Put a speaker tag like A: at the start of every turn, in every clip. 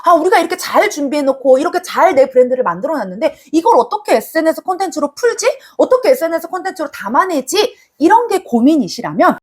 A: 아, 우리가 이렇게 잘 준비해놓고 이렇게 잘 내 브랜드를 만들어놨는데 이걸 어떻게 SNS 콘텐츠로 풀지? 어떻게 SNS 콘텐츠로 담아내지? 이런 게 고민이시라면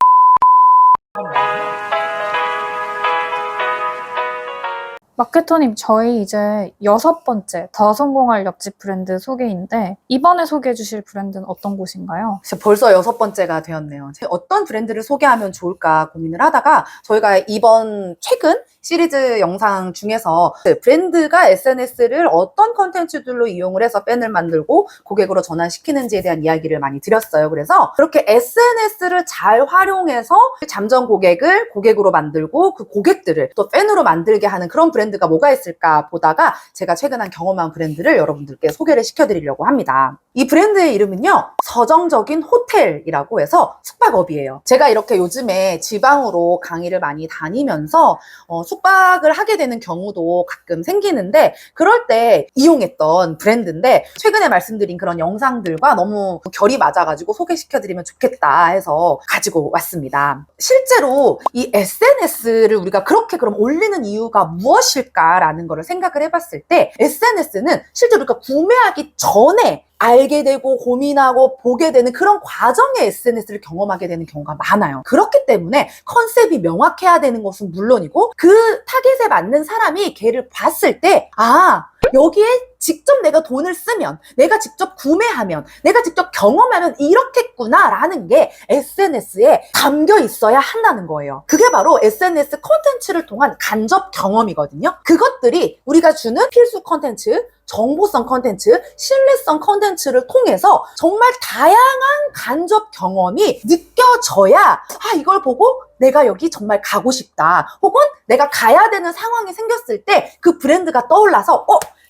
B: 마케터님, 저희 이제 6번째 더 성공할 옆집 브랜드 소개인데 이번에 소개해 주실 브랜드는 어떤 곳인가요?
A: 벌써 6번째가 되었네요. 어떤 브랜드를 소개하면 좋을까 고민을 하다가 저희가 이번 최근 시리즈 영상 중에서 브랜드가 SNS를 어떤 컨텐츠들로 이용을 해서 팬을 만들고 고객으로 전환시키는지에 대한 이야기를 많이 드렸어요. 그래서 그렇게 SNS를 잘 활용해서 잠정 고객을 고객으로 만들고 그 고객들을 또 팬으로 만들게 하는 그런 브랜드가 뭐가 있을까 보다가 제가 최근 경험한 브랜드를 여러분들께 소개를 시켜드리려고 합니다. 이 브랜드의 이름은요, 서정적인 호텔이라고 해서 숙박업이에요. 제가 이렇게 요즘에 지방으로 강의를 많이 다니면서 숙박을 하게 되는 경우도 가끔 생기는데 그럴 때 이용했던 브랜드인데 최근에 말씀드린 그런 영상들과 너무 결이 맞아가지고 소개시켜드리면 좋겠다 해서 가지고 왔습니다. 실제로 이 SNS를 우리가 그렇게 그럼 올리는 이유가 무엇일까라는 거를 생각을 해봤을 때 SNS는 실제로 우리가 구매하기 전에 알게 되고 고민하고 보게 되는 그런 과정에 SNS를 경험하게 되는 경우가 많아요. 그렇기 때문에 컨셉이 명확해야 되는 것은 물론이고 그 타겟에 맞는 사람이 걔를 봤을 때 여기에 직접 내가 돈을 쓰면, 내가 직접 구매하면, 내가 직접 경험하면 이렇겠구나 라는 게 SNS에 담겨 있어야 한다는 거예요. 그게 바로 SNS 콘텐츠를 통한 간접 경험이거든요. 그것들이 우리가 주는 필수 콘텐츠, 정보성 콘텐츠, 신뢰성 콘텐츠를 통해서 정말 다양한 간접 경험이 느껴져야 이걸 보고 내가 여기 정말 가고 싶다. 혹은 내가 가야 되는 상황이 생겼을 때 그 브랜드가 떠올라서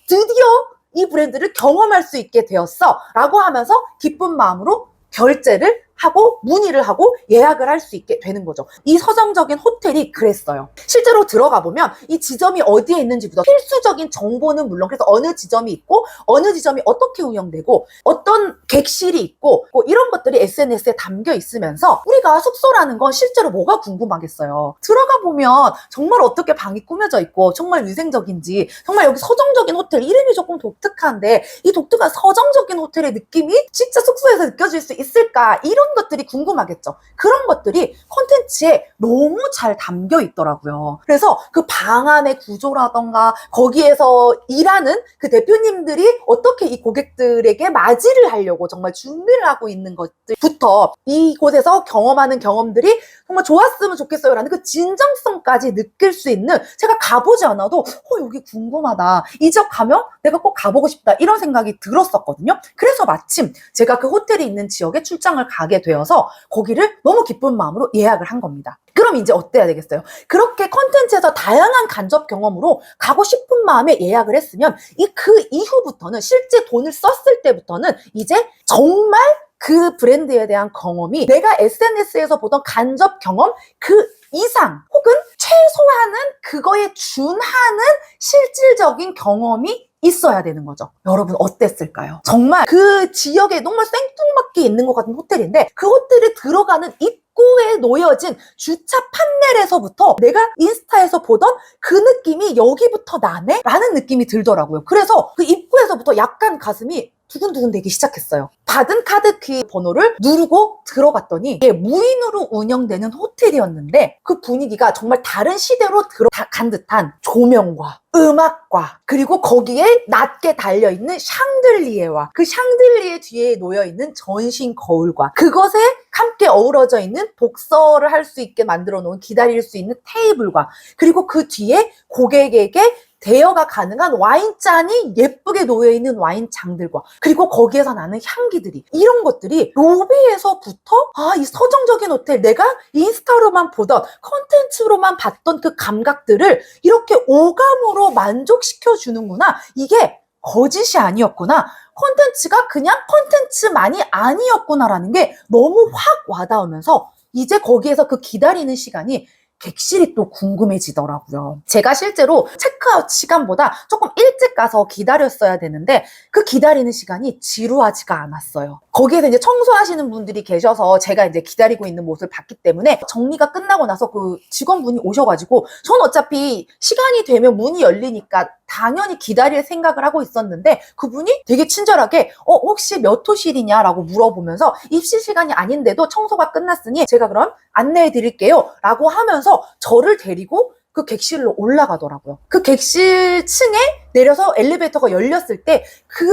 A: 드디어 이 브랜드를 경험할 수 있게 되었어 라고 하면서 기쁜 마음으로 결제를 하고 문의를 하고 예약을 할 수 있게 되는 거죠. 이 서정적인 호텔이 그랬어요. 실제로 들어가 보면 이 지점이 어디에 있는지부터 필수적인 정보는 물론, 그래서 어느 지점이 있고 어느 지점이 어떻게 운영되고 어떤 객실이 있고 이런 것들이 SNS에 담겨 있으면서 우리가 숙소라는 건 실제로 뭐가 궁금하겠어요. 들어가 보면 정말 어떻게 방이 꾸며져 있고 정말 위생적인지, 정말 여기 서정적인 호텔 이름이 조금 독특한데 이 독특한 서정적인 호텔의 느낌이 진짜 숙소에서 느껴질 수 있을까, 이런 것들이 궁금하겠죠. 그런 것들이 콘텐츠에 너무 잘 담겨 있더라고요. 그래서 그 방 안의 구조라던가 거기에서 일하는 그 대표님들이 어떻게 이 고객들에게 맞이를 하려고 정말 준비를 하고 있는 것들부터 이곳에서 경험하는 경험들이 정말 좋았으면 좋겠어요 라는 그 진정성까지 느낄 수 있는, 제가 가보지 않아도 여기 궁금하다, 이 지역 가면 내가 꼭 가보고 싶다 이런 생각이 들었었거든요. 그래서 마침 제가 그 호텔이 있는 지역에 출장을 가게 되어서 거기를 너무 기쁜 마음으로 예약을 한 겁니다. 그럼 이제 어때야 되겠어요? 그렇게 컨텐츠에서 다양한 간접 경험으로 가고 싶은 마음에 예약을 했으면 그 이후부터는, 실제 돈을 썼을 때부터는 이제 정말 그 브랜드에 대한 경험이 내가 SNS에서 보던 간접 경험 그 이상 혹은 최소한은 그거에 준하는 실질적인 경험이 있어야 되는 거죠. 여러분 어땠을까요? 정말 그 지역에 정말 생뚱맞게 있는 것 같은 호텔인데 그 호텔에 들어가는 입구에 놓여진 주차 판넬에서부터 내가 인스타에서 보던 그 느낌이 여기부터 나네? 라는 느낌이 들더라고요. 그래서 그 입구에서부터 약간 가슴이 두근두근 되기 시작했어요. 받은 카드 키 번호를 누르고 들어갔더니 이게 무인으로 운영되는 호텔이었는데 그 분위기가 정말 다른 시대로 들어간 듯한 조명과 음악과 그리고 거기에 낮게 달려있는 샹들리에와 그 샹들리에 뒤에 놓여있는 전신 거울과 그것에 함께 어우러져 있는 독서를 할 수 있게 만들어 놓은 기다릴 수 있는 테이블과 그리고 그 뒤에 고객에게 대여가 가능한 와인잔이 예쁘게 놓여있는 와인잔들과 그리고 거기에서 나는 향기들이, 이런 것들이 로비에서부터 이 서정적인 호텔, 내가 인스타로만 보던 컨텐츠로만 봤던 그 감각들을 이렇게 오감으로 만족시켜 주는구나, 이게 거짓이 아니었구나, 콘텐츠가 그냥 콘텐츠만이 아니었구나라는 게 너무 확 와닿으면서 이제 거기에서 그 기다리는 시간이 객실이 또 궁금해지더라고요. 제가 실제로 체크아웃 시간보다 조금 일찍 가서 기다렸어야 되는데 그 기다리는 시간이 지루하지가 않았어요. 거기에서 이제 청소하시는 분들이 계셔서 제가 이제 기다리고 있는 모습을 봤기 때문에 정리가 끝나고 나서 그 직원분이 오셔가지고 전 어차피 시간이 되면 문이 열리니까 당연히 기다릴 생각을 하고 있었는데 그분이 되게 친절하게 혹시 몇 호실이냐 라고 물어보면서 입실 시간이 아닌데도 청소가 끝났으니 제가 그럼 안내해 드릴게요 라고 하면서 저를 데리고 그 객실로 올라가더라고요. 그 객실 층에 내려서 엘리베이터가 열렸을 때 그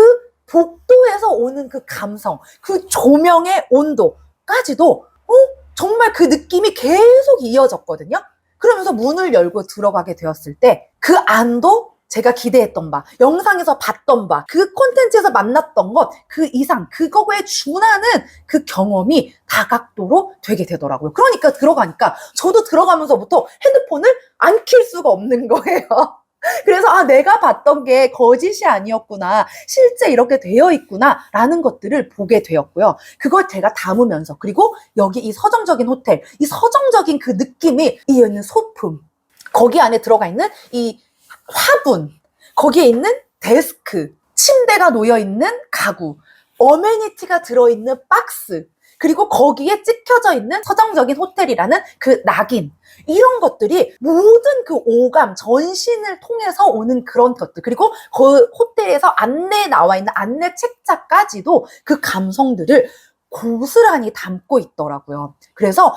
A: 복도에서 오는 그 감성, 그 조명의 온도까지도 정말 그 느낌이 계속 이어졌거든요. 그러면서 문을 열고 들어가게 되었을 때 그 안도 제가 기대했던 바, 영상에서 봤던 바, 그 콘텐츠에서 만났던 것, 그 이상, 그거에 준하는 그 경험이 다각도로 되게 되더라고요. 그러니까 들어가니까 저도 들어가면서부터 핸드폰을 안 킬 수가 없는 거예요. 그래서 내가 봤던 게 거짓이 아니었구나, 실제 이렇게 되어 있구나 라는 것들을 보게 되었고요. 그걸 제가 담으면서, 그리고 여기 이 서정적인 호텔, 이 서정적인 그 느낌이 이어있는 소품, 거기 안에 들어가 있는 이 화분, 거기에 있는 데스크, 침대가 놓여있는 가구, 어메니티가 들어있는 박스, 그리고 거기에 찍혀져 있는 서정적인 호텔이라는 그 낙인, 이런 것들이 모든 그 오감, 전신을 통해서 오는 그런 것들, 그리고 그 호텔에서 안내에 나와 있는 안내 책자까지도 그 감성들을 고스란히 담고 있더라고요. 그래서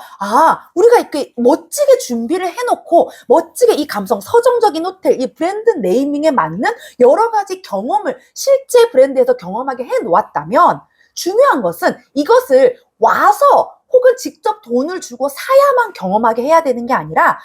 A: 우리가 이렇게 멋지게 준비를 해놓고 멋지게 이 감성, 서정적인 호텔, 이 브랜드 네이밍에 맞는 여러 가지 경험을 실제 브랜드에서 경험하게 해놓았다면 중요한 것은 이것을 와서 혹은 직접 돈을 주고 사야만 경험하게 해야 되는 게 아니라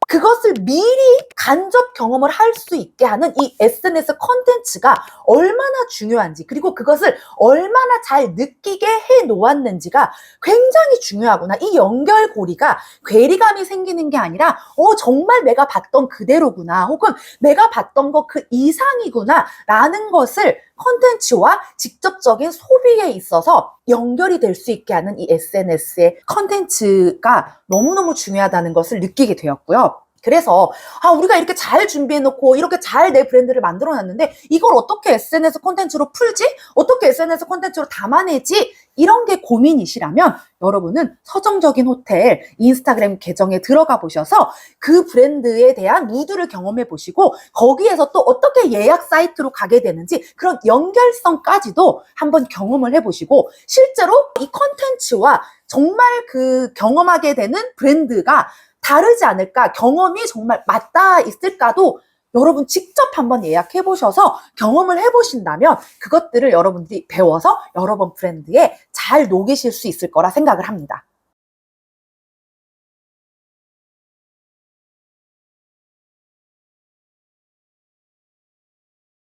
A: 그것을 미리 간접 경험을 할 수 있게 하는 이 SNS 콘텐츠가 얼마나 중요한지, 그리고 그것을 얼마나 잘 느끼게 해 놓았는지가 굉장히 중요하구나. 이 연결고리가 괴리감이 생기는 게 아니라 정말 내가 봤던 그대로구나, 혹은 내가 봤던 것 그 이상이구나 라는 것을 콘텐츠와 직접적인 소비에 있어서 연결이 될 수 있게 하는 이 SNS의 콘텐츠가 너무너무 중요하다는 것을 느끼게 되었고요. 그래서 우리가 이렇게 잘 준비해놓고 이렇게 잘 내 브랜드를 만들어놨는데 이걸 어떻게 SNS 콘텐츠로 풀지? 어떻게 SNS 콘텐츠로 담아내지? 이런 게 고민이시라면 여러분은 서정적인 호텔 인스타그램 계정에 들어가 보셔서 그 브랜드에 대한 무드를 경험해 보시고 거기에서 또 어떻게 예약 사이트로 가게 되는지 그런 연결성까지도 한번 경험을 해보시고 실제로 이 콘텐츠와 정말 그 경험하게 되는 브랜드가 다르지 않을까, 경험이 정말 맞닿아 있을까도 여러분 직접 한번 예약해 보셔서 경험을 해보신다면 그것들을 여러분들이 배워서 여러분 브랜드에 잘 녹이실 수 있을 거라 생각을 합니다.